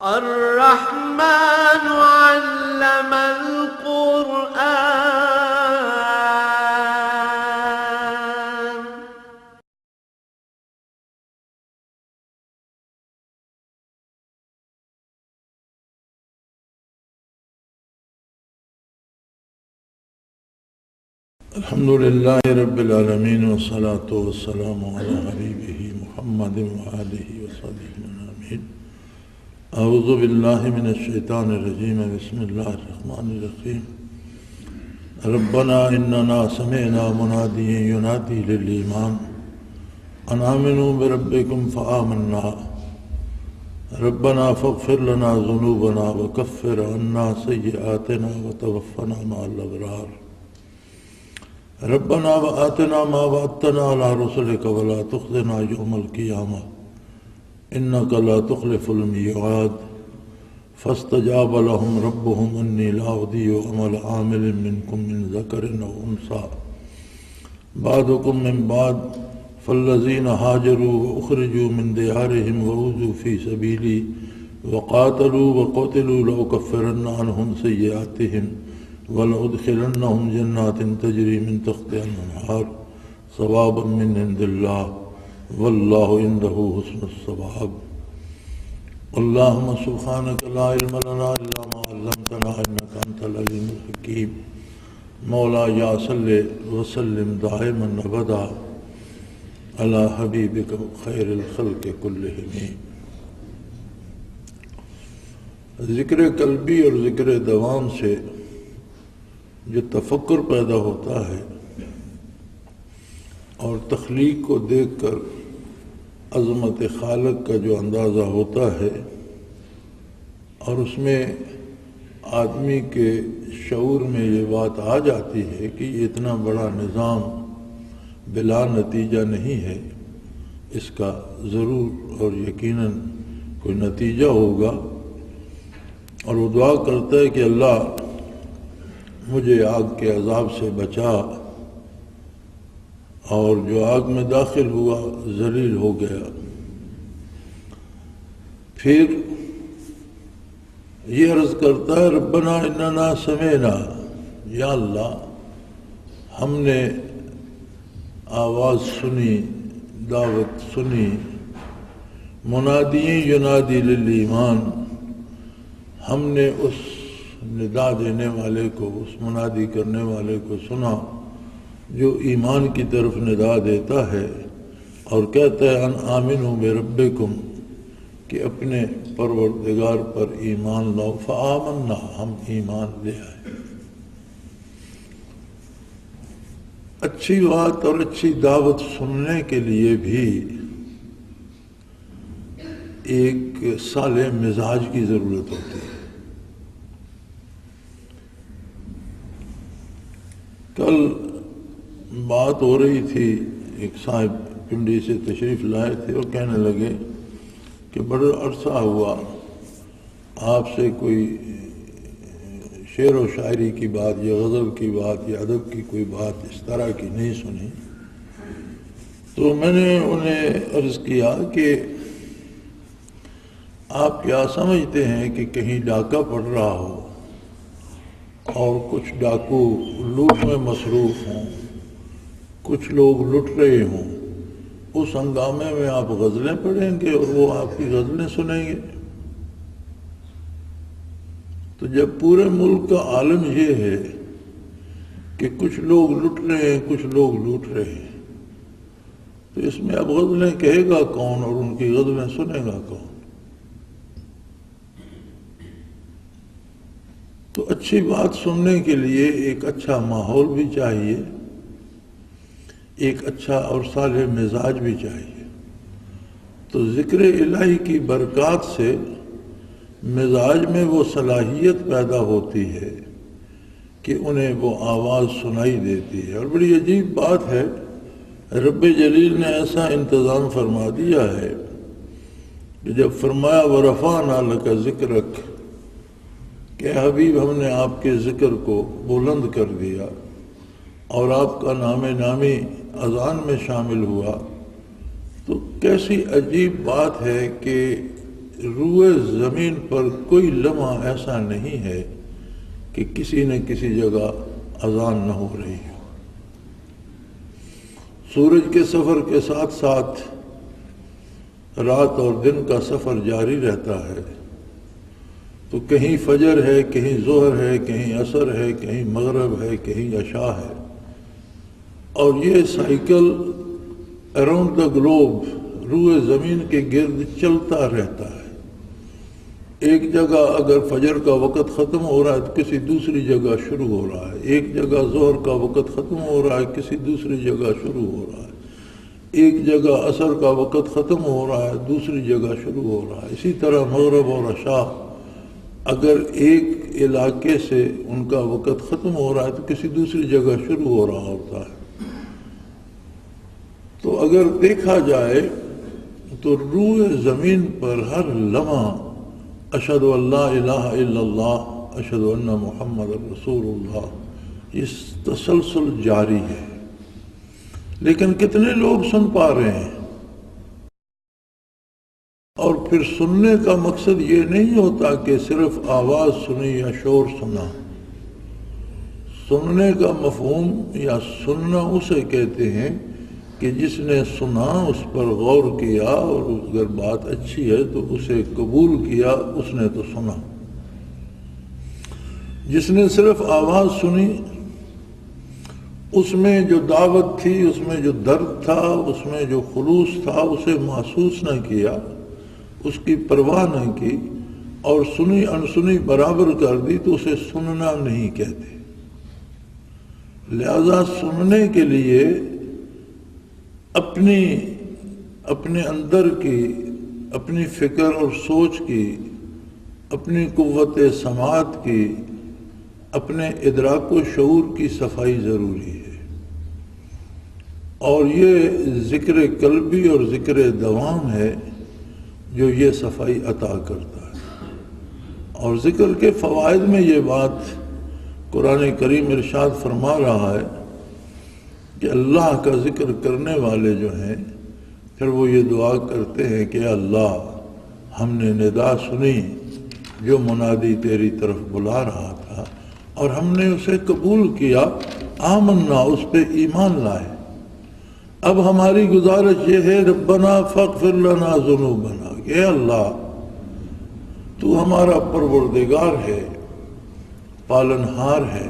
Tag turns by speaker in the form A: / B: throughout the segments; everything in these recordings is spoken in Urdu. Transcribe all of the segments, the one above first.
A: الرحمن علم القرآن.
B: الحمد للہ رب العالمین والصلاة والسلام علی حبیبہ محمد وآلہ وصحبہ آمین. اعوذ باللہ من الشیطان الرجیم. بسم اللہ الرحمن الرحیم. ربنا اننا سمعنا منادیا ینادی للایمان ان آمنوا بربکم فآمنا ربنا فاغفر لنا ذنوبنا وکفر عنا سیئاتنا وتوفنا مع الابرار. ربنا وآتنا ما وعدتنا على رسلك ولا تخزنا يوم القيامة إنك لا تخلف الميعاد. فاستجاب لهم ربهم أني لا أضيع عمل عامل منكم من ذكر أو أنثى بعضكم من بعض فالذين هاجروا وأخرجوا من ديارهم وأوذوا في سبيلي وقاتلوا وقتلوا لأكفرن عنهم سيئاتهم وَلَأُدْخِلَنَّهُمْ جَنَّاتٍ تَجْرِي مِنْ تَحْتِهَا الْأَنْهَارُ ثَوَابًا مِنْ عِنْدِ اللَّهِ وَاللَّهُ عِنْدَهُ حُسْنُ الثَّوَابِ. اللهم سبحانك لا علم لنا إلا ما علمتنا إنك أنت العليم الحكيم. مولاي صل وسلم دائما أبدا على حبيبك خير الخلق كلهم. ذکر قلبی اور ذکر دوام سے جو تفکر پیدا ہوتا ہے اور تخلیق کو دیکھ کر عظمت خالق کا جو اندازہ ہوتا ہے اور اس میں آدمی کے شعور میں یہ بات آ جاتی ہے کہ یہ اتنا بڑا نظام بلا نتیجہ نہیں ہے، اس کا ضرور اور یقیناً کوئی نتیجہ ہوگا، اور وہ دعا کرتا ہے کہ اللہ مجھے آگ کے عذاب سے بچا، اور جو آگ میں داخل ہوا ذلیل ہو گیا. پھر یہ عرض کرتا ہے ربنا اننا سمعنا، یا اللہ ہم نے آواز سنی، دعوت سنی، منادی ینادی للایمان، ہم نے اس ندا دینے والے کو، اس منادی کرنے والے کو سنا جو ایمان کی طرف ندا دیتا ہے اور کہتا ہے ان آمنوا بربکم، کہ اپنے پروردگار پر ایمان لاؤ. فآمنا، ہم ایمان لے آئے. اچھی بات اور اچھی دعوت سننے کے لیے بھی ایک صالح مزاج کی ضرورت ہوتی ہے. کل بات ہو رہی تھی، ایک صاحب پنڈی سے تشریف لائے تھے اور کہنے لگے کہ بڑا عرصہ ہوا آپ سے کوئی شعر و شاعری کی بات یا غزل کی بات یا ادب کی کوئی بات اس طرح کی نہیں سنی. تو میں نے انہیں عرض کیا کہ آپ کیا سمجھتے ہیں کہ کہیں ڈاکہ پڑ رہا ہو اور کچھ ڈاکو لوٹ میں مصروف ہوں، کچھ لوگ لٹ رہے ہوں، اس ہنگامے میں آپ غزلیں پڑھیں گے اور وہ آپ کی غزلیں سنیں گے؟ تو جب پورے ملک کا عالم یہ ہے کہ کچھ لوگ لٹ رہے ہیں، کچھ لوگ لوٹ رہے ہیں، تو اس میں اب غزلیں کہے گا کون اور ان کی غزلیں سنے گا کون؟ تو اچھی بات سننے کے لیے ایک اچھا ماحول بھی چاہیے، ایک اچھا اور صالح مزاج بھی چاہیے. تو ذکر الہی کی برکات سے مزاج میں وہ صلاحیت پیدا ہوتی ہے کہ انہیں وہ آواز سنائی دیتی ہے. اور بڑی عجیب بات ہے، رب جلیل نے ایسا انتظام فرما دیا ہے کہ جب فرمایا وَرَفَعْنَا لَكَ ذِكْرَكَ، کہ حبیب ہم نے آپ کے ذکر کو بلند کر دیا اور آپ کا نام نامی اذان میں شامل ہوا، تو کیسی عجیب بات ہے کہ روئے زمین پر کوئی لمحہ ایسا نہیں ہے کہ کسی نہ کسی جگہ اذان نہ ہو رہی ہو۔ سورج کے سفر کے ساتھ ساتھ رات اور دن کا سفر جاری رہتا ہے، تو کہیں فجر ہے، کہیں ظہر ہے، کہیں عصر ہے، کہیں مغرب ہے، کہیں عشاء ہے، اور یہ سائیکل اراؤنڈ دا گلوب روئے زمین کے گرد چلتا رہتا ہے۔ ایک جگہ اگر فجر کا وقت ختم ہو رہا ہے تو کسی دوسری جگہ شروع ہو رہا ہے، ایک جگہ ظہر کا وقت ختم ہو رہا ہے، کسی دوسری جگہ شروع ہو رہا ہے، ایک جگہ عصر کا وقت ختم ہو رہا ہے، دوسری جگہ شروع ہو رہا ہے۔ اسی طرح مغرب اور عشاء اگر ایک علاقے سے ان کا وقت ختم ہو رہا ہے تو کسی دوسری جگہ شروع ہو رہا ہوتا ہے۔ تو اگر دیکھا جائے تو روئے زمین پر ہر لمحہ اشہد ان لا الہ الا اللہ، اشہد ان محمد رسول اللہ، اس تسلسل جاری ہے، لیکن کتنے لوگ سن پا رہے ہیں؟ اور پھر سننے کا مقصد یہ نہیں ہوتا کہ صرف آواز سنی یا شور سنا۔ سننے کا مفہوم یا سننا اسے کہتے ہیں کہ جس نے سنا، اس پر غور کیا، اور اگر بات اچھی ہے تو اسے قبول کیا، اس نے تو سنا۔ جس نے صرف آواز سنی، اس میں جو دعوت تھی، اس میں جو درد تھا، اس میں جو خلوص تھا، اسے محسوس نہ کیا، اس کی پرواہ نہ کی، اور سنی انسنی برابر کر دی، تو اسے سننا نہیں کہتے۔ لہذا سننے کے لیے اپنے اندر کی، اپنی فکر اور سوچ کی، اپنی قوت سماعت کی، اپنے ادراک و شعور کی صفائی ضروری ہے، اور یہ ذکر قلبی اور ذکر دوام ہے جو یہ صفائی عطا کرتا ہے۔ اور ذکر کے فوائد میں یہ بات قرآن کریم ارشاد فرما رہا ہے کہ اللہ کا ذکر کرنے والے جو ہیں، پھر وہ یہ دعا کرتے ہیں کہ اللہ، ہم نے ندا سنی جو منادی تیری طرف بلا رہا تھا، اور ہم نے اسے قبول کیا، آمنا، اس پہ ایمان لائے۔ اب ہماری گزارش یہ ہے، ربنا فاغفر لنا ذنوبنا، کہ اے اللہ تو ہمارا پروردگار ہے، پالنہار ہے،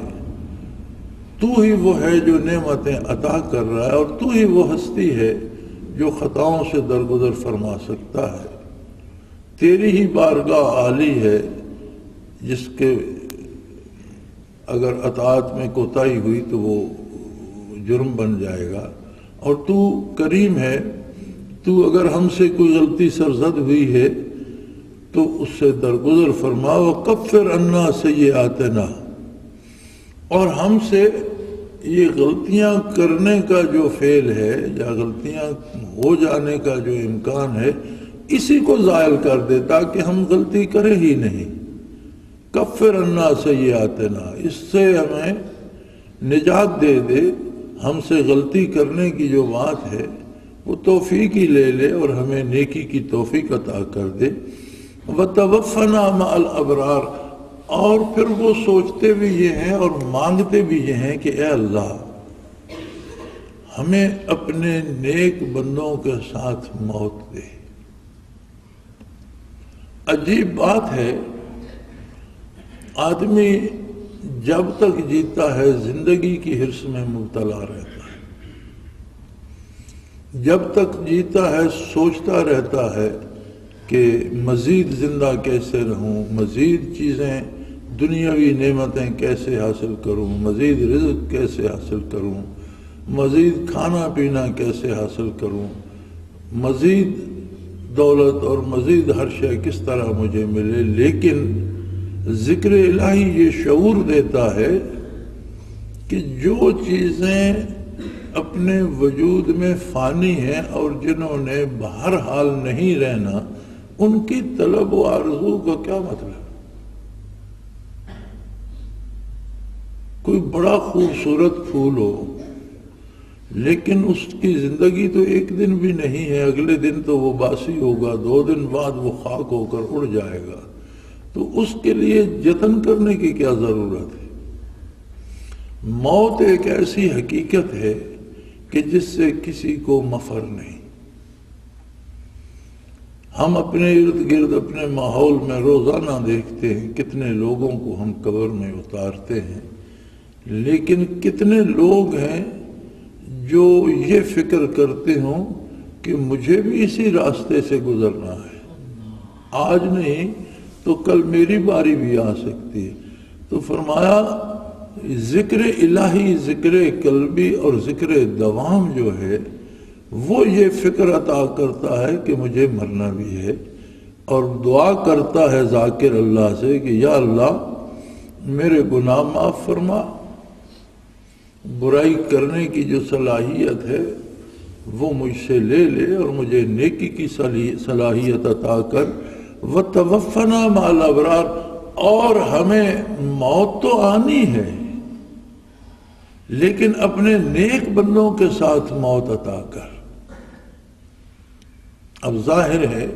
B: تو ہی وہ ہے جو نعمتیں عطا کر رہا ہے، اور تو ہی وہ ہستی ہے جو خطاؤں سے درگزر فرما سکتا ہے۔ تیری ہی بارگاہ عالی ہے جس کے اگر اطاعت میں کوتاہی ہوئی تو وہ جرم بن جائے گا، اور تو کریم ہے، تو اگر ہم سے کوئی غلطی سرزد ہوئی ہے تو اس سے درگزر فرما، وکفر عنا سیئاتنا، اور ہم سے یہ غلطیاں کرنے کا جو فعل ہے یا غلطیاں ہو جانے کا جو امکان ہے، اسی کو زائل کر دے تاکہ ہم غلطی کریں ہی نہیں۔ کفر عنا سیئاتنا، اس سے ہمیں نجات دے دے، ہم سے غلطی کرنے کی جو بات ہے وہ توفیق ہی لے لے اور ہمیں نیکی کی توفیق عطا کر دے۔ وَتَوَفَّنَا مَعَ الْأَبْرَارِ، اور پھر وہ سوچتے بھی یہ ہیں اور مانگتے بھی یہ ہیں کہ اے اللہ، ہمیں اپنے نیک بندوں کے ساتھ موت دے۔ عجیب بات ہے، آدمی جب تک جیتا ہے زندگی کی حرص میں مبتلا رہتا ہے، جب تک جیتا ہے سوچتا رہتا ہے کہ مزید زندہ کیسے رہوں، مزید چیزیں، دنیاوی نعمتیں کیسے حاصل کروں، مزید رزق کیسے حاصل کروں، مزید کھانا پینا کیسے حاصل کروں، مزید دولت اور مزید ہر شے کس طرح مجھے ملے۔ لیکن ذکر الہی یہ شعور دیتا ہے کہ جو چیزیں اپنے وجود میں فانی ہیں اور جنہوں نے بہرحال نہیں رہنا، ان کی طلب و آرزو کا کیا مطلب؟ کوئی بڑا خوبصورت پھول ہو لیکن اس کی زندگی تو ایک دن بھی نہیں ہے، اگلے دن تو وہ باسی ہوگا، 2 دن بعد وہ خاک ہو کر اڑ جائے گا، تو اس کے لیے جتن کرنے کی کیا ضرورت ہے؟ موت ایک ایسی حقیقت ہے کہ جس سے کسی کو مفر نہیں۔ ہم اپنے ارد گرد اپنے ماحول میں روزانہ دیکھتے ہیں کتنے لوگوں کو ہم قبر میں اتارتے ہیں، لیکن کتنے لوگ ہیں جو یہ فکر کرتے ہوں کہ مجھے بھی اسی راستے سے گزرنا ہے، آج نہیں تو کل میری باری بھی آ سکتی ہے۔ تو فرمایا ذکر الہی، ذکر قلبی اور ذکر دوام جو ہے وہ یہ فکر عطا کرتا ہے کہ مجھے مرنا بھی ہے، اور دعا کرتا ہے ذاکر اللہ سے کہ یا اللہ میرے گناہ معاف فرما، برائی کرنے کی جو صلاحیت ہے وہ مجھ سے لے لے اور مجھے نیکی کی صلاحیت عطا کر، وَتَوَفَّنَا مَعَ الْأَبْرَارِ، اور ہمیں موت تو آنی ہے لیکن اپنے نیک بندوں کے ساتھ موت عطا کر۔ اب ظاہر ہے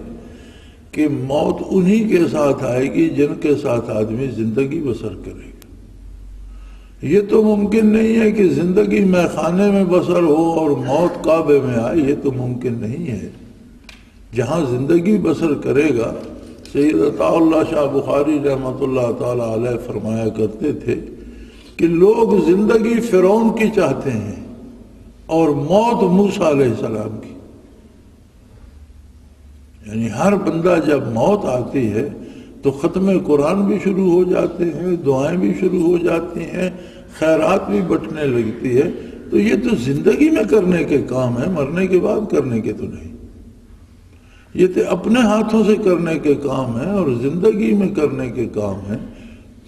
B: کہ موت انہی کے ساتھ آئے گی جن کے ساتھ آدمی زندگی بسر کرے گا۔ یہ تو ممکن نہیں ہے کہ زندگی میں خانے میں بسر ہو اور موت کعبے میں آئے، یہ تو ممکن نہیں ہے۔ جہاں زندگی بسر کرے گا، سید عطا اللہ شاہ بخاری رحمۃ اللہ تعالی علیہ فرمایا کرتے تھے کہ لوگ زندگی فرعون کی چاہتے ہیں اور موت موسیٰ علیہ السلام کی، یعنی ہر بندہ جب موت آتی ہے تو ختم قرآن بھی شروع ہو جاتے ہیں، دعائیں بھی شروع ہو جاتی ہیں، خیرات بھی بٹنے لگتی ہے۔ تو یہ تو زندگی میں کرنے کے کام ہے، مرنے کے بعد کرنے کے تو نہیں، یہ تو اپنے ہاتھوں سے کرنے کے کام ہے اور زندگی میں کرنے کے کام ہے۔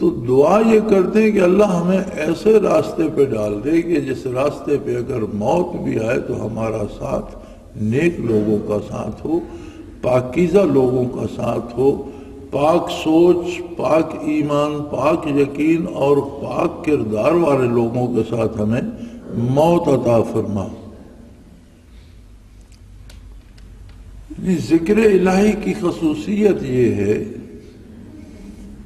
B: تو دعا یہ کرتے ہیں کہ اللہ ہمیں ایسے راستے پہ ڈال دے کہ جس راستے پہ اگر موت بھی آئے تو ہمارا ساتھ نیک لوگوں کا ساتھ ہو، پاکیزہ لوگوں کا ساتھ ہو، پاک سوچ، پاک ایمان، پاک یقین اور پاک کردار والے لوگوں کے ساتھ ہمیں موت عطا فرما۔ ذکر الہی کی خصوصیت یہ ہے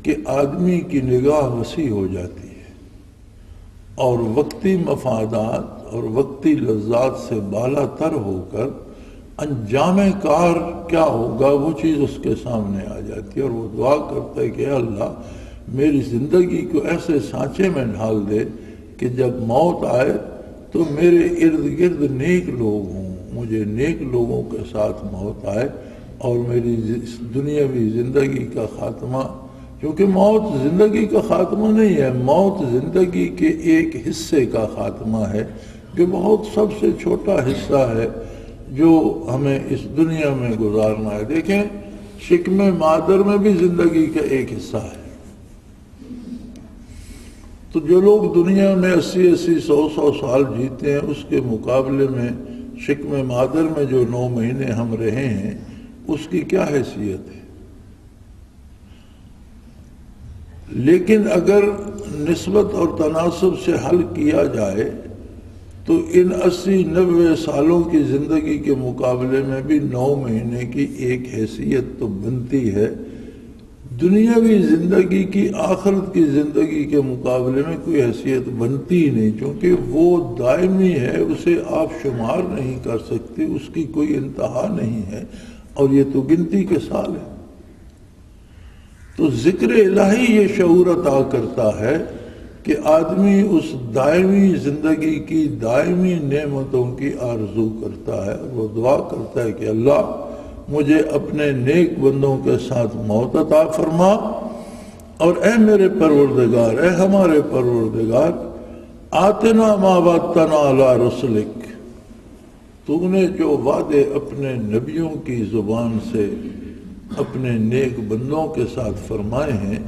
B: کہ آدمی کی نگاہ وسیع ہو جاتی ہے اور وقتی مفادات اور وقتی لذات سے بالا تر ہو کر انجام کار کیا ہوگا وہ چیز اس کے سامنے آ جاتی ہے، اور وہ دعا کرتا ہے کہ اے اللہ میری زندگی کو ایسے سانچے میں ڈھال دے کہ جب موت آئے تو میرے ارد گرد نیک لوگ ہوں، مجھے نیک لوگوں کے ساتھ موت آئے اور میری دنیاوی زندگی کا خاتمہ، کیونکہ موت زندگی کا خاتمہ نہیں ہے، موت زندگی کے ایک حصے کا خاتمہ ہے جو بہت سب سے چھوٹا حصہ ہے جو ہمیں اس دنیا میں گزارنا ہے۔ دیکھیں شکم مادر میں بھی زندگی کا ایک حصہ ہے، تو جو لوگ دنیا میں 80 100 سال جیتے ہیں اس کے مقابلے میں شکم مادر میں جو 9 مہینے ہم رہے ہیں اس کی کیا حیثیت ہے؟ لیکن اگر نسبت اور تناسب سے حل کیا جائے تو ان 80-90 سالوں کی زندگی کے مقابلے میں بھی 9 مہینے کی ایک حیثیت تو بنتی ہے۔ دنیاوی زندگی کی آخرت کی زندگی کے مقابلے میں کوئی حیثیت بنتی ہی نہیں، کیونکہ وہ دائمی ہے، اسے آپ شمار نہیں کر سکتے، اس کی کوئی انتہا نہیں ہے، اور یہ تو گنتی کے سال ہے۔ تو ذکر الہی یہ شعور عطا کرتا ہے کہ آدمی اس دائمی زندگی کی دائمی نعمتوں کی آرزو کرتا ہے، وہ دعا کرتا ہے کہ اللہ مجھے اپنے نیک بندوں کے ساتھ موت عطا فرما، اور اے میرے پروردگار، اے ہمارے پروردگار، آتنا ما وعدتنا علی رسلک، تو نے جو وعدے اپنے نبیوں کی زبان سے اپنے نیک بندوں کے ساتھ فرمائے ہیں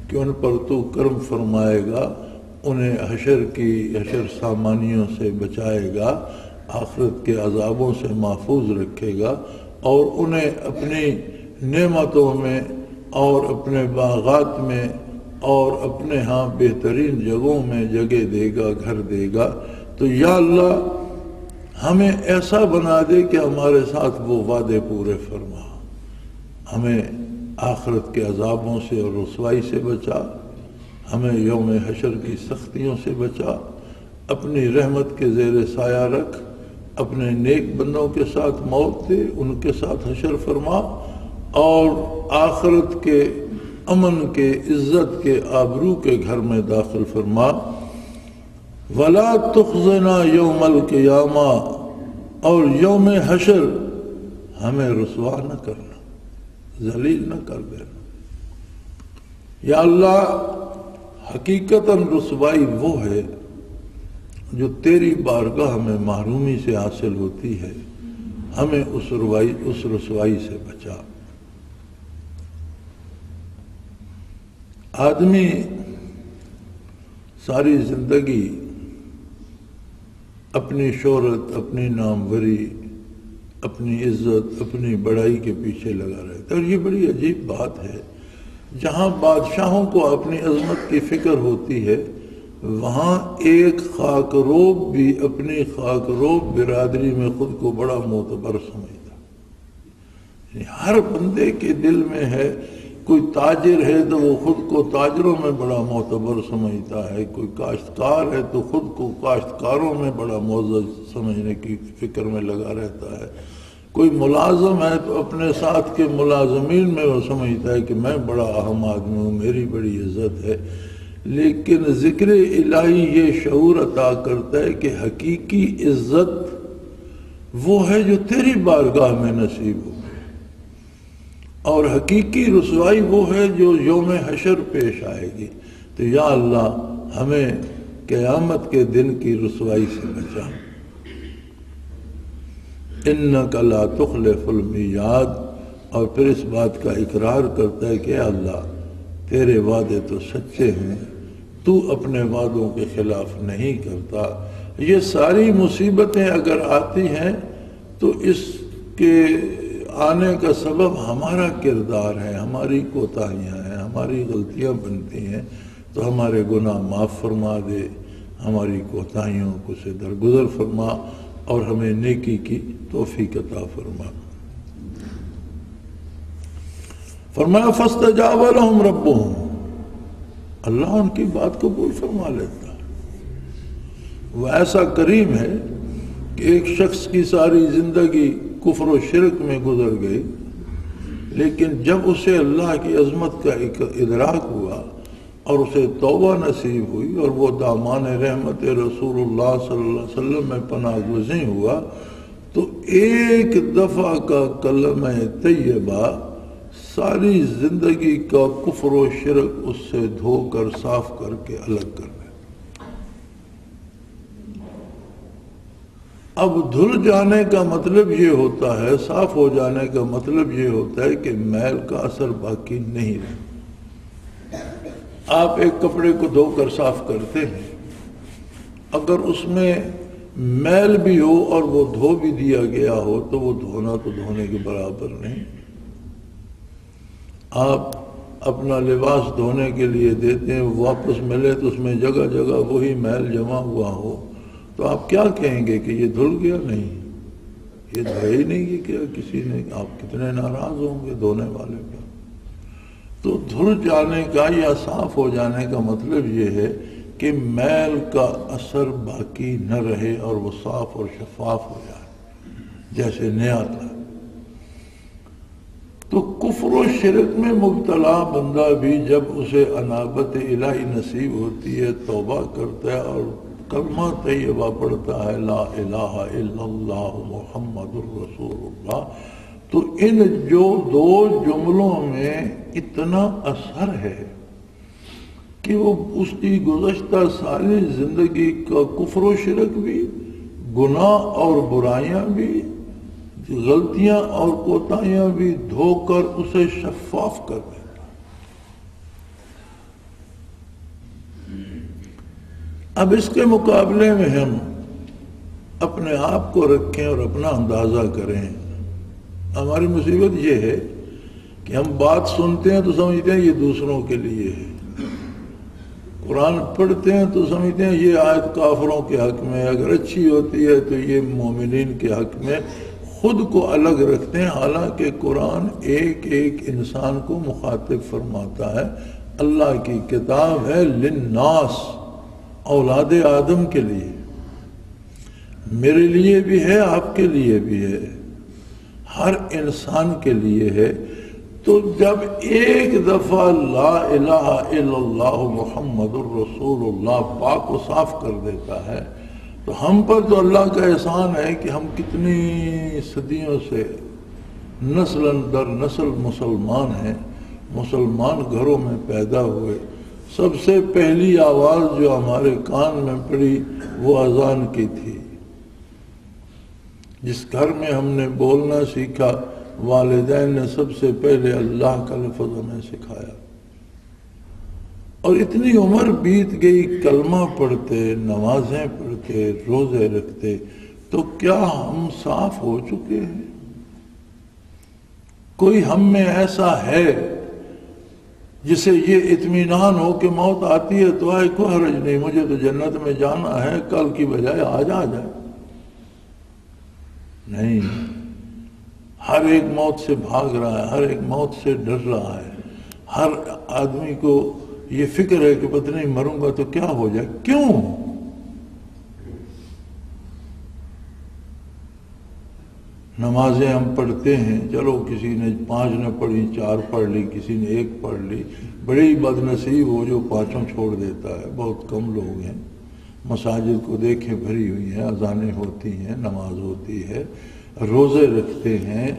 B: کہ ان پر تو کرم فرمائے گا، انہیں حشر سامانیوں سے بچائے گا، آخرت کے عذابوں سے محفوظ رکھے گا، اور انہیں اپنی نعمتوں میں اور اپنے باغات میں اور اپنے ہاں بہترین جگہوں میں جگہ دے گا، گھر دے گا۔ تو یا اللہ ہمیں ایسا بنا دے کہ ہمارے ساتھ وہ وعدے پورے فرما، ہمیں آخرت کے عذابوں سے اور رسوائی سے بچا، ہمیں یوم حشر کی سختیوں سے بچا، اپنی رحمت کے زیر سایہ رکھ، اپنے نیک بندوں کے ساتھ موت دے، ان کے ساتھ حشر فرما، اور آخرت کے امن کے، عزت کے، آبرو کے گھر میں داخل فرما۔ وَلَا تُخْزِنَا يَوْمَ الْقِيَامَةِ، اور یوم حشر ہمیں رسوا نہ کرنا، ذلیل نہ کر دینا۔ یا اللہ، حقیقتاً رسوائی وہ ہے جو تیری بارگاہ میں محرومی سے حاصل ہوتی ہے، ہمیں اس رسوائی سے بچا۔ آدمی ساری زندگی اپنی شہرت، اپنی ناموری، اپنی عزت، اپنی بڑائی کے پیچھے لگا رہتا ہے، اور یہ بڑی عجیب بات ہے۔ جہاں بادشاہوں کو اپنی عظمت کی فکر ہوتی ہے، وہاں ایک خاک روب بھی اپنی خاک روب برادری میں خود کو بڑا معتبر سمجھتا، یعنی ہر بندے کے دل میں ہے۔ کوئی تاجر ہے تو وہ خود کو تاجروں میں بڑا معتبر سمجھتا ہے، کوئی کاشتکار ہے تو خود کو کاشتکاروں میں بڑا معزز سمجھنے کی فکر میں لگا رہتا ہے، کوئی ملازم ہے تو اپنے ساتھ کے ملازمین میں وہ سمجھتا ہے کہ میں بڑا اہم آدمی ہوں، میری بڑی عزت ہے۔ لیکن ذکر الہی یہ شعور عطا کرتا ہے کہ حقیقی عزت وہ ہے جو تیری بارگاہ میں نصیب ہو، اور حقیقی رسوائی وہ ہے جو یوم حشر پیش آئے گی۔ تو یا اللہ، ہمیں قیامت کے دن کی رسوائی سے بچا۔ انک لا تخلف المیعاد، اور پھر اس بات کا اقرار کرتا ہے کہ اللہ، تیرے وعدے تو سچے ہیں، تو اپنے وعدوں کے خلاف نہیں کرتا۔ یہ ساری مصیبتیں اگر آتی ہیں تو اس کے آنے کا سبب ہمارا کردار ہے، ہماری کوتاہیاں ہیں، ہماری غلطیاں بنتی ہیں، تو ہمارے گناہ معاف فرما دے، ہماری کوتاہیوں کو سے درگزر فرما، اور ہمیں نیکی کی توفیق عطا فرما۔ فرمایا فاستجاب لهم ربهم، اللہ ان کی بات قبول فرما لیتا ہے۔ وہ ایسا کریم ہے کہ ایک شخص کی ساری زندگی کفر و شرک میں گزر گئی، لیکن جب اسے اللہ کی عظمت کا ادراک ہوا اور اسے توبہ نصیب ہوئی، اور وہ دامان رحمت رسول اللہ صلی اللہ علیہ وسلم میں پناہ گزین ہوا، تو ایک دفعہ کا کلمہ طیبہ ساری زندگی کا کفر و شرک اس سے دھو کر صاف کر کے الگ کر دے۔ اب دھل جانے کا مطلب یہ ہوتا ہے، صاف ہو جانے کا مطلب یہ ہوتا ہے کہ میل کا اثر باقی نہیں رہتا۔ آپ ایک کپڑے کو دھو کر صاف کرتے ہیں، اگر اس میں میل بھی ہو اور وہ دھو بھی دیا گیا ہو تو وہ دھونا تو دھونے کے برابر نہیں۔ آپ اپنا لباس دھونے کے لیے دیتے ہیں، واپس ملے تو اس میں جگہ جگہ وہی میل جمع ہوا ہو، تو آپ کیا کہیں گے کہ یہ دھل گیا؟ نہیں، یہ دھویا ہی نہیں کیا کسی نے۔ آپ کتنے ناراض ہوں گے دھونے والے پر۔ تو دھل جانے کا یا صاف ہو جانے کا مطلب یہ ہے کہ میل کا اثر باقی نہ رہے اور وہ صاف اور شفاف ہو جائے جیسے نیا تھا۔ تو کفر و شرک میں مبتلا بندہ بھی جب اسے انابت الہی نصیب ہوتی ہے، توبہ کرتا ہے اور کلمہ طیبہ پڑھتا ہے، لا الہ الا اللہ محمد الرسول اللہ، تو ان جو دو جملوں میں اتنا اثر ہے کہ وہ اس کی گزشتہ ساری زندگی کا کفر و شرک بھی، گناہ اور برائیاں بھی، غلطیاں اور کوتاہیاں بھی دھو کر اسے شفاف کر دیتا۔ اب اس کے مقابلے میں ہم اپنے آپ کو رکھیں اور اپنا اندازہ کریں۔ ہماری مصیبت یہ ہے کہ ہم بات سنتے ہیں تو سمجھتے ہیں یہ دوسروں کے لیے ہے، قرآن پڑھتے ہیں تو سمجھتے ہیں یہ آیت کافروں کے حق میں، اگر اچھی ہوتی ہے تو یہ مومنین کے حق میں، خود کو الگ رکھتے ہیں، حالانکہ قرآن ایک ایک انسان کو مخاطب فرماتا ہے۔ اللہ کی کتاب ہے للناس، اولاد آدم کے لیے، میرے لیے بھی ہے، آپ کے لیے بھی ہے، ہر انسان کے لیے ہے۔ تو جب ایک دفعہ لا الہ الا اللہ محمد الرسول اللہ پاک کو صاف کر دیتا ہے تو ہم پر تو اللہ کا احسان ہے کہ ہم کتنی صدیوں سے نسل در نسل مسلمان ہیں، مسلمان گھروں میں پیدا ہوئے۔ سب سے پہلی آواز جو ہمارے کان میں پڑی وہ اذان کی تھی۔ جس گھر میں ہم نے بولنا سیکھا والدین نے سب سے پہلے اللہ کا لفظ ہمیں سکھایا، اور اتنی عمر بیت گئی، کلمہ پڑھتے، نمازیں پڑھتے، روزے رکھتے، تو کیا ہم صاف ہو چکے ہیں؟ کوئی ہم میں ایسا ہے جسے یہ اطمینان ہو کہ موت آتی ہے تو آئے، کوئی حرج نہیں، مجھے تو جنت میں جانا ہے، کل کی بجائے آج آ جائے؟ نہیں، ہر ایک موت سے بھاگ رہا ہے، ہر ایک موت سے ڈر رہا ہے، ہر آدمی کو یہ فکر ہے کہ پتہ نہیں مروں گا تو کیا ہو جائے۔ کیوں؟ نمازیں ہم پڑھتے ہیں، چلو کسی نے 5 نہ پڑھی، 4 پڑھ لی، کسی نے 1 پڑھ لی، بڑی بد نصیب ہو جو 5 چھوڑ دیتا ہے، بہت کم لوگ ہیں۔ مساجد کو دیکھیں بھری ہوئی ہیں، اذانیں ہوتی ہیں، نماز ہوتی ہے، روزے رکھتے ہیں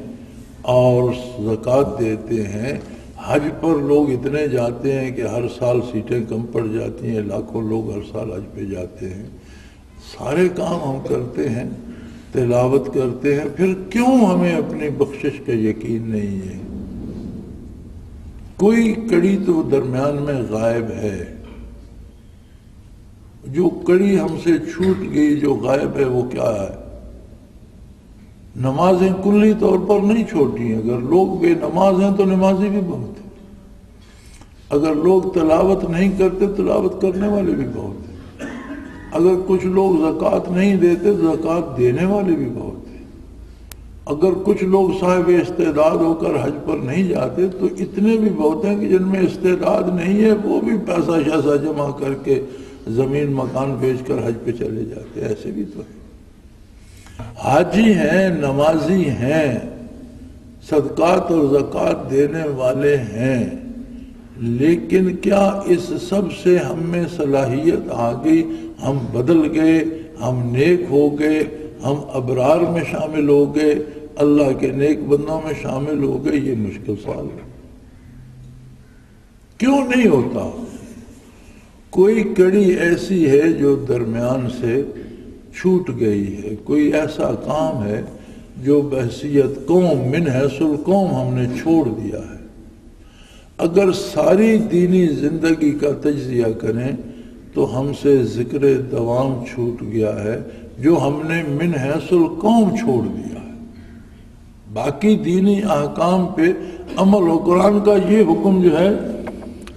B: اور زکوٰۃ دیتے ہیں۔ حج پر لوگ اتنے جاتے ہیں کہ ہر سال سیٹیں کم پڑ جاتی ہیں، لاکھوں لوگ ہر سال حج پہ جاتے ہیں۔ سارے کام ہم کرتے ہیں، تلاوت کرتے ہیں، پھر کیوں ہمیں اپنی بخشش کا یقین نہیں ہے؟ کوئی کڑی تو درمیان میں غائب ہے، جو کڑی ہم سے چھوٹ گئی، جو غائب ہے وہ کیا ہے؟ نمازیں کلی طور پر نہیں چھوٹی ہیں، اگر لوگ بے نماز ہیں تو نمازی بھی بہت ہیں، اگر لوگ تلاوت نہیں کرتے تلاوت کرنے والے بھی بہت ہیں، اگر کچھ لوگ زکوٰۃ نہیں دیتے تو زکوٰۃ دینے والے بھی بہت ہیں، اگر کچھ لوگ صاحب استعداد ہو کر حج پر نہیں جاتے تو اتنے بھی بہت ہیں کہ جن میں استعداد نہیں ہے وہ بھی پیسہ شیسہ جمع کر کے زمین مکان بیچ کر حج پہ چلے جاتے ہیں، ایسے بھی تو ہیں۔ حاجی ہیں، نمازی ہیں، صدقات اور زکوٰۃ دینے والے ہیں، لیکن کیا اس سب سے ہم میں صلاحیت آ گئی؟ ہم بدل گئے، ہم نیک ہو گئے، ہم ابرار میں شامل ہو گئے، اللہ کے نیک بندوں میں شامل ہو گئے؟ یہ مشکل سوال ہے۔ کیوں نہیں ہوتا؟ کوئی کڑی ایسی ہے جو درمیان سے چھوٹ گئی ہے، کوئی ایسا کام ہے جو بحیثیت قوم من حیث القوم ہم نے چھوڑ دیا ہے۔ اگر ساری دینی زندگی کا تجزیہ کریں تو ہم سے ذکر دوام چھوٹ گیا ہے جو ہم نے من حیث القوم چھوڑ دیا ہے۔ باقی دینی احکام پہ عمل و قرآن کا یہ حکم جو ہے،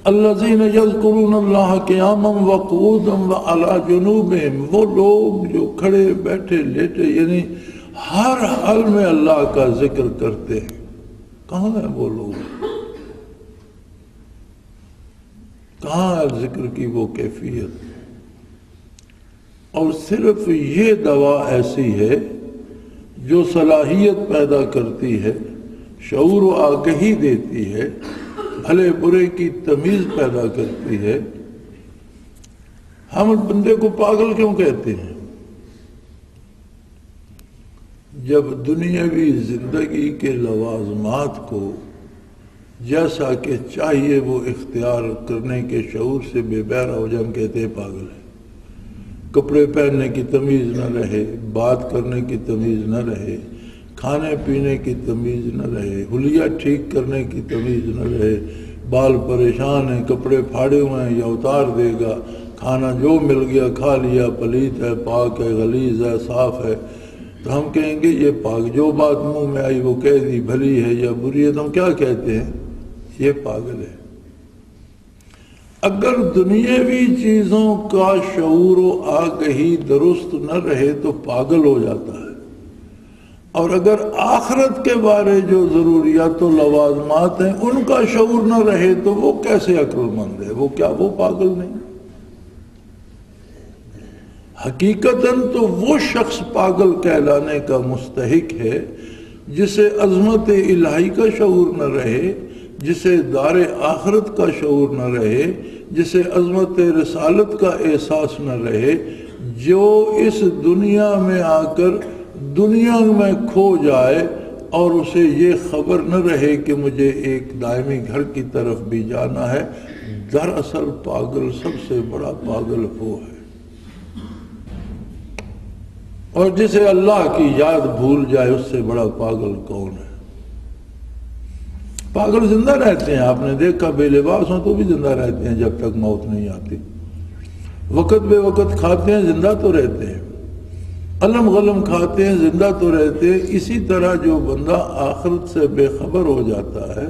B: الذین یذکرون اللہ قیاما وقعودا وعلی جنوبہم، وہ لوگ جو کھڑے بیٹھے لیٹے یعنی ہر حال میں اللہ کا ذکر کرتے ہیں۔ کہاں ہیں وہ لوگ؟ کہاں ہے ذکر کی وہ کیفیت؟ اور صرف یہ دوا ایسی ہے جو صلاحیت پیدا کرتی ہے، شعور و آگہی دیتی ہے، بھلے برے کی تمیز پیدا کرتی ہے۔ ہم بندے کو پاگل کیوں کہتے ہیں؟ جب دنیاوی زندگی کے لوازمات کو جیسا کہ چاہیے وہ اختیار کرنے کے شعور سے بے بہرا ہو جائے، ہم کہتے ہیں پاگل ہے۔ کپڑے پہننے کی تمیز نہ رہے، بات کرنے کی تمیز نہ رہے، کھانے پینے کی تمیز نہ رہے، حلیہ ٹھیک کرنے کی تمیز نہ رہے، بال پریشان ہیں، کپڑے پھاڑے ہوئے ہیں، یا اتار دے گا، کھانا جو مل گیا کھا لیا، پلیت ہے، پاک ہے، غلیظ ہے، صاف ہے، تو ہم کہیں گے یہ پاک۔ جو بات منہ میں آئی وہ کہہ دی، بھلی ہے یا بری ہے، تو ہم کیا کہتے ہیں؟ یہ پاگل ہے۔ اگر دنیاوی چیزوں کا شعور و آگہی درست نہ رہے تو پاگل ہو جاتا ہے، اور اگر آخرت کے بارے جو ضروریات و لوازمات ہیں ان کا شعور نہ رہے تو وہ کیسے عقل مند ہے؟ وہ کیا وہ پاگل نہیں؟ حقیقتاً تو وہ شخص پاگل کہلانے کا مستحق ہے جسے عظمت الہی کا شعور نہ رہے، جسے دار آخرت کا شعور نہ رہے، جسے عظمت رسالت کا احساس نہ رہے، جو اس دنیا میں آ کر دنیا میں کھو جائے اور اسے یہ خبر نہ رہے کہ مجھے ایک دائمی گھر کی طرف بھی جانا ہے۔ دراصل پاگل سب سے بڑا پاگل وہ ہے، اور جسے اللہ کی یاد بھول جائے اس سے بڑا پاگل کون ہے؟ پاگل زندہ رہتے ہیں، آپ نے دیکھا بے لباس ہوں تو بھی زندہ رہتے ہیں جب تک موت نہیں آتی، وقت بے وقت کھاتے ہیں زندہ تو رہتے ہیں، علم غلم کھاتے ہیں زندہ تو رہتے ہیں۔ اسی طرح جو بندہ آخرت سے بے خبر ہو جاتا ہے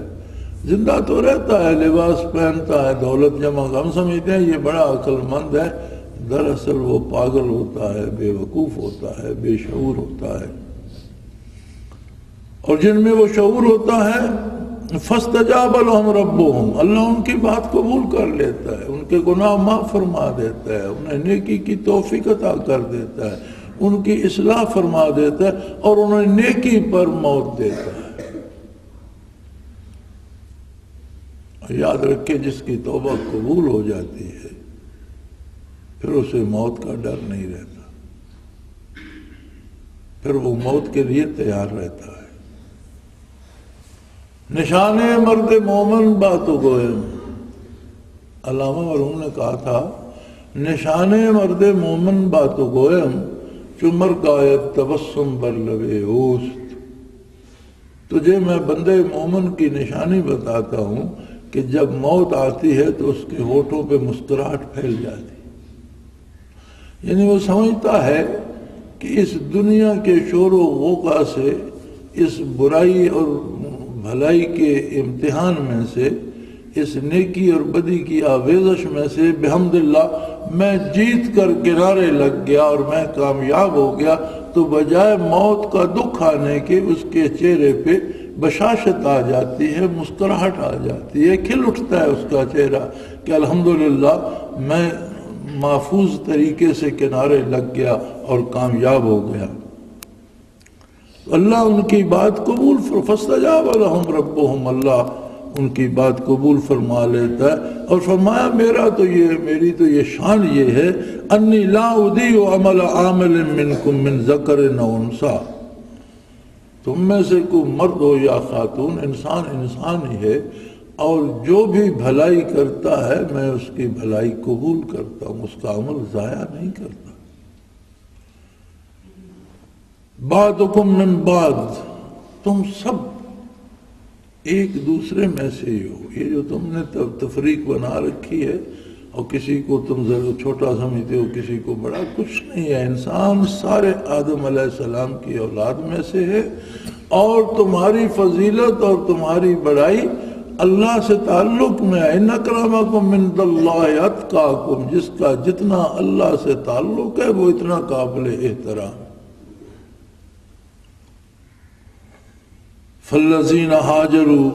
B: زندہ تو رہتا ہے، لباس پہنتا ہے، دولت جمع، ہم سمجھتے ہیں یہ بڑا عقل مند ہے، دراصل وہ پاگل ہوتا ہے، بے وقوف ہوتا ہے، بے شعور ہوتا ہے۔ اور جن میں وہ شعور ہوتا ہے فَاسْتَجَابَ لَهُمْ رَبُّهُمْ، اللہ ان کی بات قبول کر لیتا ہے، ان کے گناہ معاف فرما دیتا ہے، انہیں نیکی کی توفیق عطا کر دیتا ہے، ان کی اصلاح فرما دیتا ہے اور انہیں نیکی پر موت دیتا ہے۔ یاد رکھے جس کی توبہ قبول ہو جاتی ہے پھر اسے موت کا ڈر نہیں رہتا، پھر وہ موت کے لیے تیار رہتا ہے۔ نشان مرد مومن باتو گوئم، علامہ مرحوم نے کہا تھا نشان مرد مومن باتو گوئم چمر گایت تبسم بر لبے اوست، تجھے میں بندے مومن کی نشانی بتاتا ہوں کہ جب موت آتی ہے تو اس کے ہونٹوں پہ مسکراہٹ پھیل جاتی، یعنی وہ سمجھتا ہے کہ اس دنیا کے شور و غوغا سے، اس برائی اور بھلائی کے امتحان میں سے، اس نیکی اور بدی کی آویزش میں سے بحمد اللہ میں جیت کر کنارے لگ گیا اور میں کامیاب ہو گیا، تو بجائے موت کا دکھ آنے کے اس کے چہرے پہ بشاشت آ جاتی ہے، مسکراہٹ آ جاتی ہے، کھل اٹھتا ہے اس کا چہرہ کہ الحمدللہ میں محفوظ طریقے سے کنارے لگ گیا اور کامیاب ہو گیا۔ اللہ ان کی بات قبول فَاسْتَجَابَ لَهُمْ رَبُّهُمْ، اللہ ان کی بات قبول فرما لیتا ہے اور فرمایا میری تو یہ شان یہ ہے انی لا اضیع عمل عامل منکم من ذکر او انثی، تم میں سے کوئی مرد ہو یا خاتون، انسان ہی ہے، اور جو بھی بھلائی کرتا ہے میں اس کی بھلائی قبول کرتا ہوں، اس کا عمل ضائع نہیں کرتا۔ بعضکم من بعض، تم سب ایک دوسرے میں سے ہی ہو، یہ جو تم نے تفریق بنا رکھی ہے اور کسی کو تم ضرور چھوٹا سمجھتے ہو کسی کو بڑا، کچھ نہیں ہے، انسان سارے آدم علیہ السلام کی اولاد میں سے ہے، اور تمہاری فضیلت اور تمہاری بڑائی اللہ سے تعلق میں ہے۔ ان اکرمکم عند اللہ اتقاکم، جس کا جتنا اللہ سے تعلق ہے وہ اتنا قابل احترام۔ فالذین ہاجروا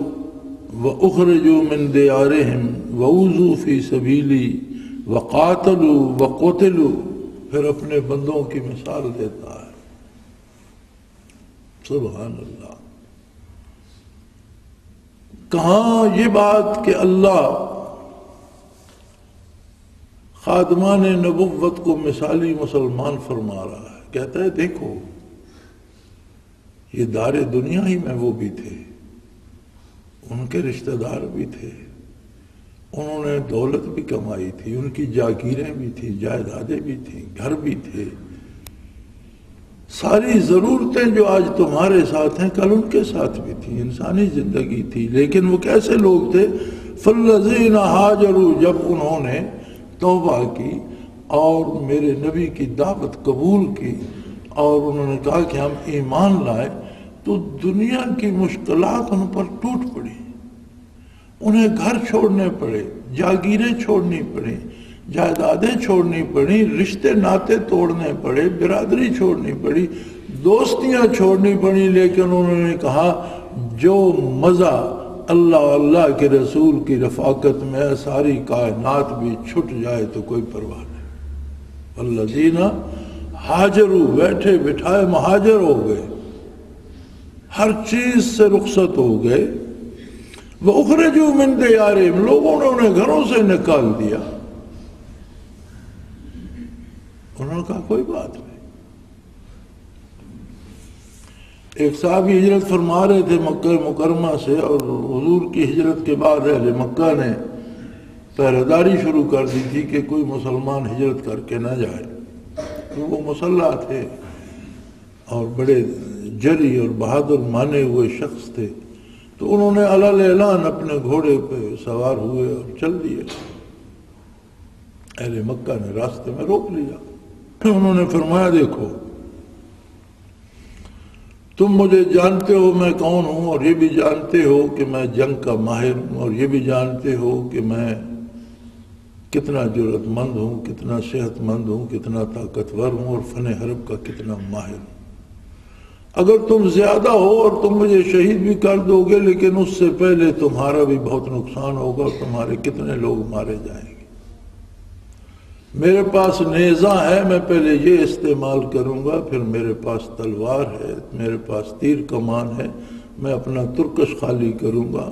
B: واخرجوا من دیارہم واوذوا فی سبیلی وقاتلوا وقتلوا، پھر اپنے بندوں کی مثال دیتا ہے، سبحان اللہ۔ کہاں یہ بات کہ اللہ خادمان نبوت کو مثالی مسلمان فرما رہا ہے، کہتا ہے دیکھو یہ دار دنیا ہی میں وہ بھی تھے، ان کے رشتہ دار بھی تھے، انہوں نے دولت بھی کمائی تھی، ان کی جاگیریں بھی تھیں، جائیدادیں بھی تھیں، گھر بھی تھے، ساری ضرورتیں جو آج تمہارے ساتھ ہیں کل ان کے ساتھ بھی تھیں، انسانی زندگی تھی، لیکن وہ کیسے لوگ تھے؟ فالذین ہاجروا، جب انہوں نے توبہ کی اور میرے نبی کی دعوت قبول کی اور انہوں نے کہا کہ ہم ایمان لائے، تو دنیا کی مشکلات ان پر ٹوٹ پڑی، انہیں گھر چھوڑنے پڑے، جاگیریں چھوڑنی پڑیں، جائیدادیں چھوڑنی پڑیں، رشتے ناتے توڑنے پڑے، برادری چھوڑنی پڑی، دوستیاں چھوڑنی پڑی، لیکن انہوں نے کہا جو مزہ اللہ اللہ کے رسول کی رفاقت میں ساری کائنات بھی چھٹ جائے تو کوئی پرواہ نہیں۔ والذین ہاجروا، بیٹھے بٹھائے مہاجر ہو گئے، ہر چیز سے رخصت ہو گئے، وَأُخْرِجُوا مِن دِيَارِهِمْ، لوگوں نے انہیں گھروں سے نکال دیا۔ انہوں نے کہا کوئی بات نہیں۔ ایک صحابی ہجرت فرما رہے تھے مکہ مکرمہ سے، اور حضور کی ہجرت کے بعد اہل مکہ نے پہرہ داری شروع کر دی تھی کہ کوئی مسلمان ہجرت کر کے نہ جائے، تو وہ مسلح تھے اور بڑے جری اور بہادر مانے ہوئے شخص تھے، تو انہوں نے علل اعلان اپنے گھوڑے پہ سوار ہوئے اور چل دیے۔ اہل مکہ نے راستے میں روک لیا، انہوں نے فرمایا دیکھو تم مجھے جانتے ہو میں کون ہوں، اور یہ بھی جانتے ہو کہ میں جنگ کا ماہر ہوں، اور یہ بھی جانتے ہو کہ میں کتنا جرأت مند ہوں، کتنا صحت مند ہوں، کتنا طاقتور ہوں، اور فن حرب کا کتنا ماہر ہوں۔ اگر تم زیادہ ہو اور تم مجھے شہید بھی کر دو گے، لیکن اس سے پہلے تمہارا بھی بہت نقصان ہوگا، اور تمہارے کتنے لوگ مارے جائیں گے۔ میرے پاس نیزہ ہے، میں پہلے یہ استعمال کروں گا، پھر میرے پاس تلوار ہے، میرے پاس تیر کمان ہے، میں اپنا ترکش خالی کروں گا،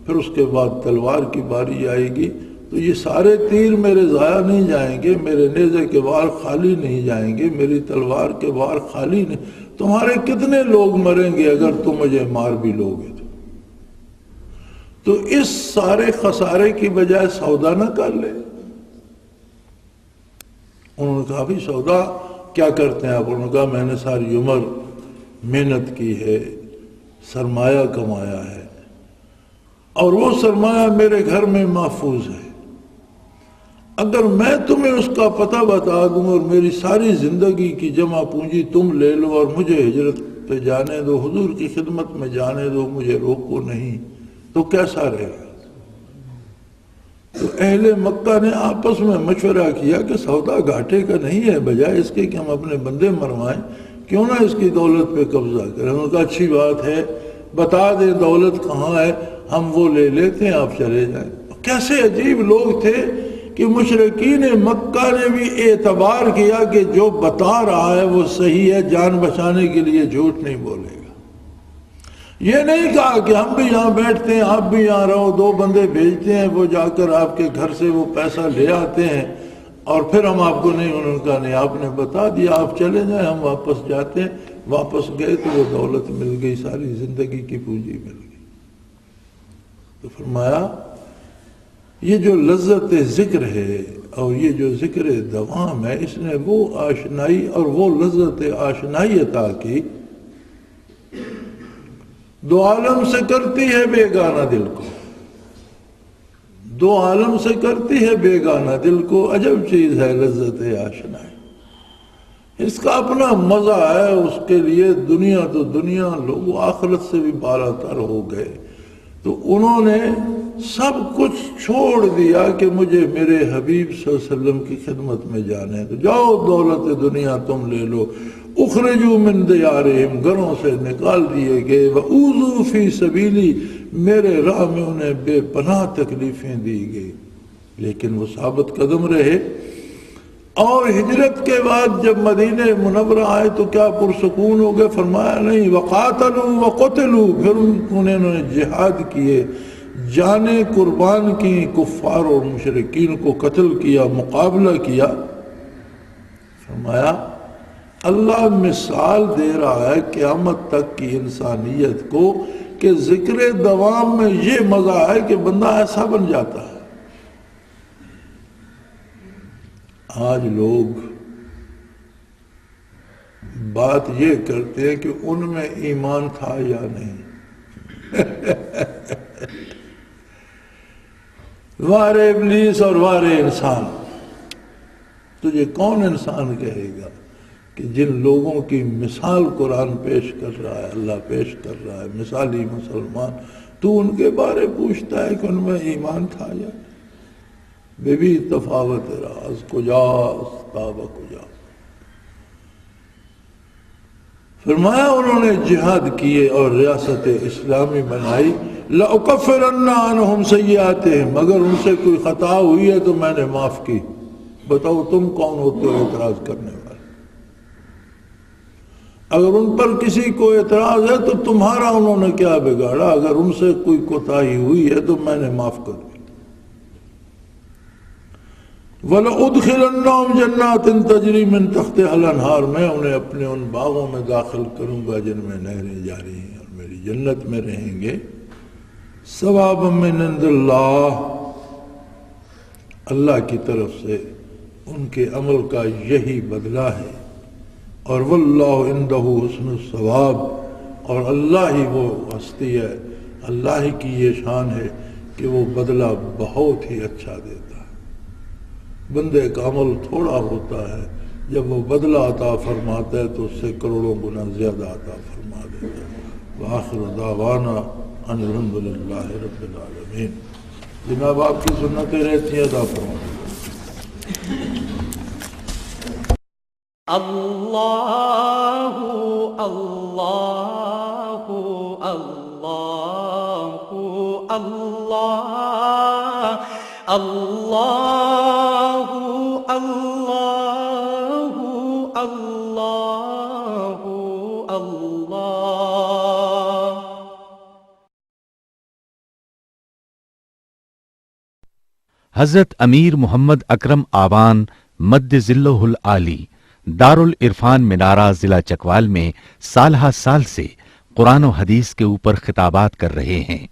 B: پھر اس کے بعد تلوار کی باری آئے گی، تو یہ سارے تیر میرے ضائع نہیں جائیں گے، میرے نیزے کے وار خالی نہیں جائیں گے، میری تلوار کے وار خالی نہیں، تمہارے کتنے لوگ مریں گے اگر تم مجھے مار بھی لوگے تو اس سارے خسارے کی بجائے سودا نہ کر لے۔ انہوں نے کہا بھی سودا کیا کرتے ہیں آپ؟ انہوں نے کہا میں نے ساری عمر محنت کی ہے، سرمایہ کمایا ہے، اور وہ سرمایہ میرے گھر میں محفوظ ہے، اگر میں تمہیں اس کا پتہ بتا دوں اور میری ساری زندگی کی جمع پونجی تم لے لو اور مجھے ہجرت پہ جانے دو، حضور کی خدمت میں جانے دو، مجھے روکو نہیں، تو کیسا رہے گا؟ تو اہل مکہ نے آپس میں مشورہ کیا کہ سودا گھاٹے کا نہیں ہے، بجائے اس کے کہ ہم اپنے بندے مروائیں، کیوں نہ اس کی دولت پہ قبضہ کریں۔ انہوں نے کہا اچھی بات ہے، بتا دیں دولت کہاں ہے، ہم وہ لے لیتے ہیں، آپ چلے جائیں۔ کیسے عجیب لوگ تھے کہ مشرکین مکہ نے بھی اعتبار کیا کہ جو بتا رہا ہے وہ صحیح ہے، جان بچانے کے لیے جھوٹ نہیں بولے گا۔ یہ نہیں کہا کہ ہم بھی یہاں بیٹھتے ہیں، آپ بھی یہاں رہو، دو بندے بھیجتے ہیں، وہ جا کر آپ کے گھر سے وہ پیسہ لے آتے ہیں اور پھر ہم آپ کو نہیں۔ انہوں نے کہا نہیں، آپ نے بتا دیا، آپ چلے جائیں، ہم واپس جاتے ہیں۔ واپس گئے تو وہ دولت مل گئی، ساری زندگی کی پونجی مل گئی۔ تو فرمایا یہ جو لذت ذکر ہے اور یہ جو ذکر دوام ہے، اس نے وہ آشنائی اور وہ لذت آشنائی عطا کی، دو عالم سے کرتی ہے بیگانہ دل کو، دو عالم سے کرتی ہے بیگانہ دل کو، عجب چیز ہے لذت آشنائی، اس کا اپنا مزہ ہے، اس کے لیے دنیا تو دنیا، لوگ آخرت سے بھی بالا تر ہو گئے۔ تو انہوں نے سب کچھ چھوڑ دیا کہ مجھے میرے حبیب صلی اللہ علیہ وسلم کی خدمت میں جانے، تو جاؤ دولت دنیا تم لے لو۔ اخرجوا من دیارہم، گھروں سے نکال دیے گئے، وَأُوذُوا فِي سَبِيلِي، میرے راہ میں انہیں بے پناہ تکلیفیں دی گئی، لیکن وہ ثابت قدم رہے۔ اور ہجرت کے بعد جب مدینہ منورہ آئے تو کیا پرسکون ہو گئے؟ فرمایا نہیں، وَقَاتَلُوا وَقُتِلُوا، پھر انہوں نے جہاد کیے، جانیں قربان کی، کفار اور مشرکین کو قتل کیا، مقابلہ کیا۔ فرمایا اللہ مثال دے رہا ہے قیامت تک کی انسانیت کو کہ ذکر دوام میں یہ مزہ ہے کہ بندہ ایسا بن جاتا ہے۔ آج لوگ بات یہ کرتے ہیں کہ ان میں ایمان تھا یا نہیں۔ وارے ابلیس اور وارے انسان، تجھے کون انسان کہے گا کہ جن لوگوں کی مثال قرآن پیش کر رہا ہے، اللہ پیش کر رہا ہے، مثالی مسلمان تو ان کے بارے پوچھتا ہے کہ ان میں ایمان تھا یا بے بھی تفاوت راز کجا استاب کجا. فرمایا انہوں نے جہاد کیے اور ریاست اسلامی بنائی. لَأُكَفِّرَنَّ عَنْهُمْ سَيِّئَاتِهِمْ، مگر ان سے کوئی خطا ہوئی ہے تو میں نے معاف کی. بتاؤ تم کون ہوتے ہو اعتراض کرنے والے؟ اگر ان پر کسی کو اعتراض ہے تو تمہارا انہوں نے کیا بگاڑا؟ اگر ان سے کوئی کوتاہی ہوئی ہے تو میں نے معاف کر دی. وَلَأُدْخِلَنَّهُمْ جَنَّاتٍ تَجْرِي مِن تَحْتِهَا الْأَنْهَارُ، میں انہیں اپنے ان باغوں میں داخل کروں گا جن میں نہریں جاری ہیں اور میری جنت میں رہیں گے. ثوابا من عند اللہ، اللہ کی طرف سے ان کے عمل کا یہی بدلہ ہے. اور واللہ عندہ حسن الثواب، اور اللہ ہی وہ ہستی ہے، اللہ ہی کی یہ شان ہے کہ وہ بدلہ بہت ہی اچھا دیتا ہے. بندے کا عمل تھوڑا ہوتا ہے، جب وہ بدلہ عطا فرماتا ہے تو اس سے کروڑوں گنا زیادہ عطا فرما دیتا ہے. وآخر دعوانا ان الحمدللہ رب العالمین. جناب آپ کی سنتیں رہتی ہیں، عطا فرما.
A: اللہ اللہ اللہ اللہ اللہ اللہ اللہ اللہ.
C: حضرت امیر محمد اکرم آوان مد ذلہ العالی دارالعرفان منارہ ضلع چکوال میں سالہ سال سے قرآن و حدیث کے اوپر خطابات کر رہے ہیں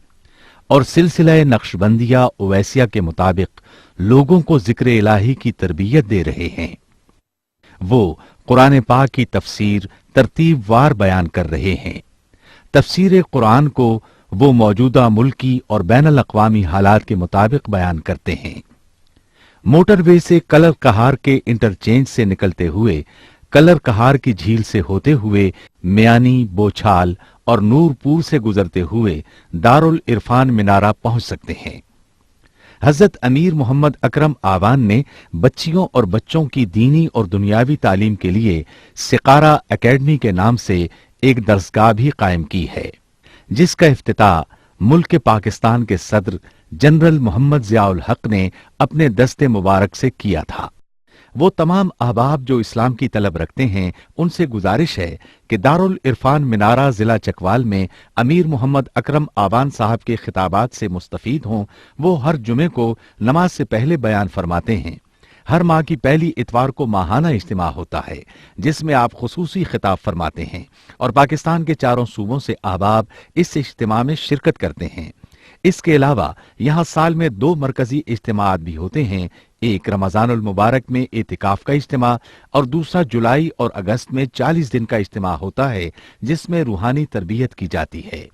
C: اور سلسلہ نقشبندیہ اویسیہ کے مطابق لوگوں کو ذکر الہی کی تربیت دے رہے ہیں. وہ قرآن پاک کی تفسیر ترتیب وار بیان کر رہے ہیں. تفسیر قرآن کو وہ موجودہ ملکی اور بین الاقوامی حالات کے مطابق بیان کرتے ہیں. موٹر وے سے کلر کہار کے انٹرچینج سے نکلتے ہوئے کلر کہار کی جھیل سے ہوتے ہوئے میانی، بوچھال اور نور پور سے گزرتے ہوئے دارالعرفان منارہ پہنچ سکتے ہیں. حضرت امیر محمد اکرم آوان نے بچیوں اور بچوں کی دینی اور دنیاوی تعلیم کے لیے سقارہ اکیڈمی کے نام سے ایک درسگاہ بھی قائم کی ہے، جس کا افتتاح ملک پاکستان کے صدر جنرل محمد ضیاء الحق نے اپنے دست مبارک سے کیا تھا. وہ تمام احباب جو اسلام کی طلب رکھتے ہیں ان سے گزارش ہے کہ دارالعرفان منارہ ضلع چکوال میں امیر محمد اکرم آوان صاحب کے خطابات سے مستفید ہوں. وہ ہر جمعے کو نماز سے پہلے بیان فرماتے ہیں. ہر ماہ کی پہلی اتوار کو ماہانہ اجتماع ہوتا ہے جس میں آپ خصوصی خطاب فرماتے ہیں اور پاکستان کے چاروں صوبوں سے احباب اس اجتماع میں شرکت کرتے ہیں. اس کے علاوہ یہاں سال میں 2 مرکزی اجتماعات بھی ہوتے ہیں، ایک رمضان المبارک میں اعتکاف کا اجتماع اور دوسرا جولائی اور اگست میں 40 دن کا اجتماع ہوتا ہے جس میں روحانی تربیت کی جاتی ہے.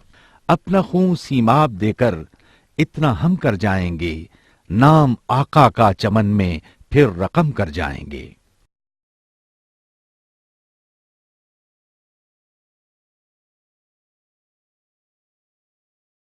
C: اپنا خون سیماب دے کر اتنا ہم کر جائیں گے، نام آقا کا چمن میں پھر رقم کر جائیں گے.